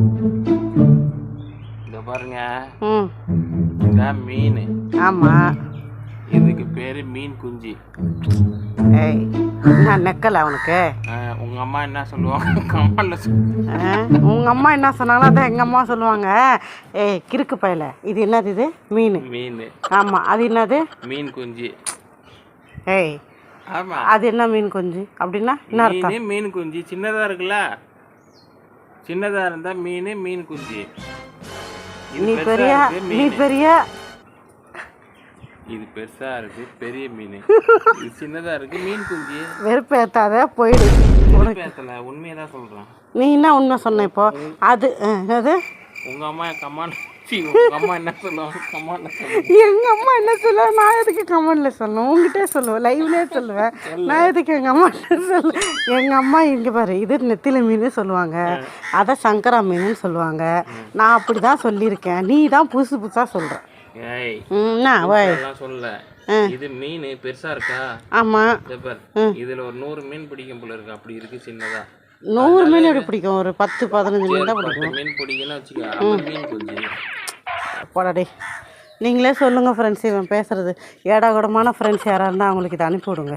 இந்த பாருங்க, ம் இதான் மீன். ஆமாம். இதுக்கு பேர் மீன் குஞ்சு. ஏய், நான் நெக்கலை அவனுக்கு. உங்கள் அம்மா என்ன சொல்லுவாங்க? உங்கள் அம்மா என்ன சொன்னாங்களோ அதான் எங்கள் அம்மா சொல்லுவாங்க. ஏய் கிறுக்கு பயல, இது என்னது? இது மீன். மீன். ஆமாம், அது என்னது? மீன் குஞ்சு. ஏய் ஆமாம், அது என்ன மீன் குஞ்சு அப்படின்னா என்ன அர்த்தம்? மீன் மீன் குஞ்சு சின்னதாக இருக்குல்ல, சின்னதாக இருந்தால் மீன் மீன் குஞ்சு. நீ பெரிய நீ பெரிய இது பெருசா இருக்கு பெரிய மீன், இது சின்னதா இருக்கு மீன் குஞ்சு. வெறுப்பேத்தாத போயிடு. பேசல, உண்மையதான் சொல்றேன். நீ என்ன உண்மை சொன்ன இப்போ? அது அது உங்க அம்மா கமாண்ட், உங்க அம்மா என்ன சொல்லுவாங்க? கமாண்ட்ல சொல்லுவாங்க. எங்க அம்மா என்ன சொல்லுவேன்? நான் எதுக்கு கமெண்ட்ல சொல்லுவேன்? உங்ககிட்டே சொல்லுவேன், லைவ்லேயே சொல்லுவேன். நான் எதுக்கு எங்கள் அம்மா சொல்லுவேன்? எங்கள் அம்மா இங்கே பாரு, இது நெத்தில மீன் சொல்லுவாங்க, அதை சங்கரா மீன் சொல்லுவாங்க. நான் அப்படி தான் சொல்லியிருக்கேன், நீ தான் புதுசு புதுசாக சொல்கிற. ஏய் சொல்லல, இது மீன் பெருசா இருக்கா? ஆமா, இதுல ஒரு 100 மீன் பிடிக்கும் போல இருக்கு, அப்படி இருக்கு சின்னதா. 100 மீன் எப்படி பிடிக்கும்? ஒரு 10-15 மீன் தான் பிடிக்கும். மீன் பிடிக்குன்னு வச்சுக்க, மீன் குஞ்சு. போடாடே, நீங்களே சொல்லுங்கள் ஃப்ரெண்ட்ஸ், இவன் பேசுகிறது ஏடாகூடமான ஃப்ரெண்ட்ஸ் யாராக இருந்தால் அவங்களுக்கு இதை அனுப்பி விடுங்க.